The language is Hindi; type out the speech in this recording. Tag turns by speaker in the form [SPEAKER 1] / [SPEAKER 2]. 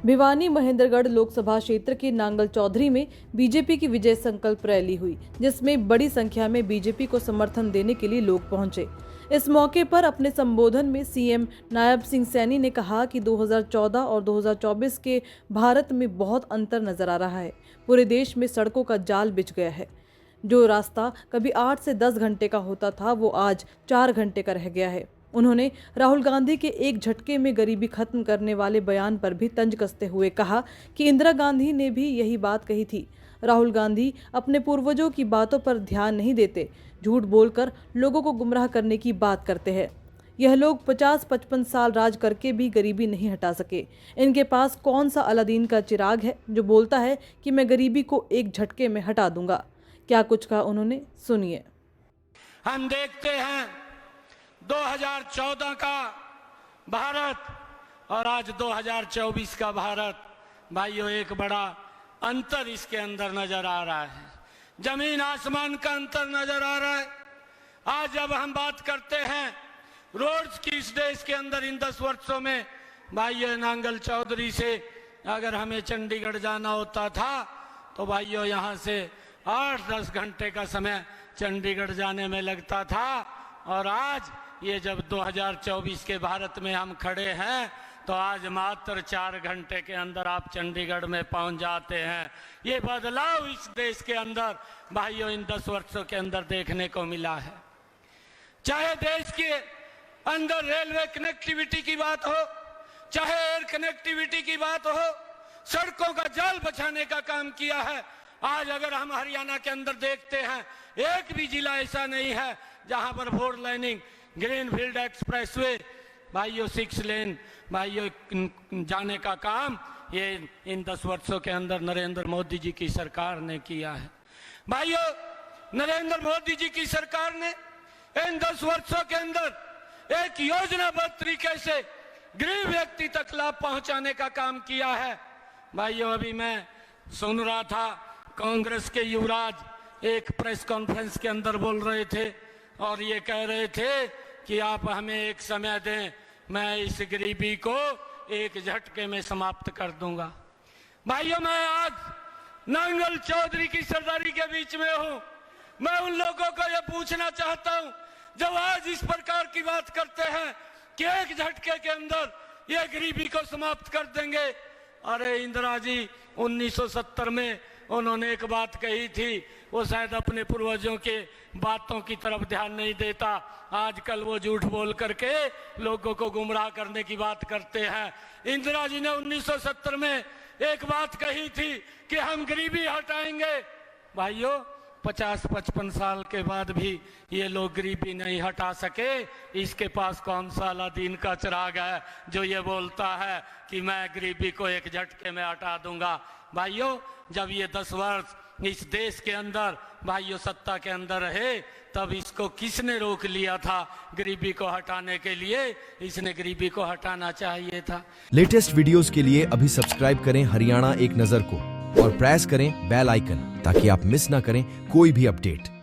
[SPEAKER 1] भिवानी महेंद्रगढ़ लोकसभा क्षेत्र के नांगल चौधरी में बीजेपी की विजय संकल्प रैली हुई, जिसमें बड़ी संख्या में बीजेपी को समर्थन देने के लिए लोग पहुंचे। इस मौके पर अपने संबोधन में सीएम नायब सिंह सैनी ने कहा कि 2014 और 2024 के भारत में बहुत अंतर नजर आ रहा है। पूरे देश में सड़कों का जाल बिछ गया है। जो रास्ता कभी 8 से 10 घंटे का होता था, वो आज 4 घंटे का रह गया है। उन्होंने राहुल गांधी के एक झटके में गरीबी खत्म करने वाले बयान पर भी तंज कसते हुए कहा कि इंदिरा गांधी ने भी यही बात कही थी। राहुल गांधी अपने पूर्वजों की बातों पर ध्यान नहीं देते, झूठ बोलकर लोगों को गुमराह करने की बात करते हैं। यह लोग 50-55 साल राज करके भी गरीबी नहीं हटा सके। इनके पास कौन सा अलादीन का चिराग है जो बोलता है कि मैं गरीबी को एक झटके में हटा दूंगा। क्या कुछ कहा उन्होंने, सुनिए।
[SPEAKER 2] हम देखते हैं 2014 का भारत और आज 2024 का भारत, भाइयों, एक बड़ा अंतर इसके अंदर नजर आ रहा है। जमीन आसमान का अंतर नजर आ रहा है। आज जब हम बात करते हैं रोड्स की इस देश के अंदर इन 10 वर्षों में, भाइयों, नांगल चौधरी से अगर हमें चंडीगढ़ जाना होता था तो भाइयों यहाँ से 8-10 घंटे का समय चंडीगढ़ जाने में लगता था। और आज ये जब 2024 के भारत में हम खड़े हैं तो आज मात्र 4 घंटे के अंदर आप चंडीगढ़ में पहुंच जाते हैं। ये बदलाव इस देश के अंदर भाइयों इन 10 वर्षों के अंदर देखने को मिला है। चाहे देश के अंदर रेलवे कनेक्टिविटी की बात हो, चाहे एयर कनेक्टिविटी की बात हो, सड़कों का जाल बचाने का काम किया है। आज अगर हम हरियाणा के अंदर देखते हैं, एक भी जिला ऐसा नहीं है जहां पर 4 लाइनिंग ग्रीनफील्ड एक्सप्रेसवे भाइयों 6 लेन भाइयों जाने का काम ये इन 10 वर्षों के अंदर नरेंद्र मोदी जी की सरकार ने किया है। भाइयों, नरेंद्र मोदी जी की सरकार ने इन 10 वर्षों के अंदर एक योजनाबद्ध तरीके से गरीब व्यक्ति तक लाभ पहुंचाने का काम किया है। भाइयों, अभी मैं सुन रहा था कांग्रेस के युवराज एक प्रेस कॉन्फ्रेंस के अंदर बोल रहे थे और ये कह रहे थे कि आप हमें एक समय दें, मैं इस गरीबी को एक झटके में समाप्त कर दूंगा। भाइयों, मैं आज नांगल चौधरी की सरदारी के बीच में हूं। मैं उन लोगों को यह पूछना चाहता हूं जो आज इस प्रकार की बात करते हैं कि एक झटके के अंदर ये गरीबी को समाप्त कर देंगे। अरे इंदिरा जी 1970 में उन्होंने एक बात कही थी, वो शायद अपने पूर्वजों के बातों की तरफ ध्यान नहीं देता। आजकल वो झूठ बोल करके लोगों को गुमराह करने की बात करते हैं। इंदिरा जी ने 1970 में एक बात कही थी कि हम गरीबी हटाएंगे। भाइयों, 50-55 साल के बाद भी ये लोग गरीबी नहीं हटा सके। इसके पास कौन सा अलादीन का चिराग है जो ये बोलता है कि मैं गरीबी को एक झटके में हटा दूंगा। भाइयों, जब ये 10 वर्ष इस देश के अंदर भाइयों सत्ता के अंदर रहे, तब इसको किसने रोक लिया था गरीबी को हटाने के लिए? इसने गरीबी को हटाना चाहिए था।
[SPEAKER 3] लेटेस्ट वीडियोस के लिए अभी सब्सक्राइब करें हरियाणा एक नजर को और प्रेस करें बेल आइकन ताकि आप मिस ना करें कोई भी अपडेट।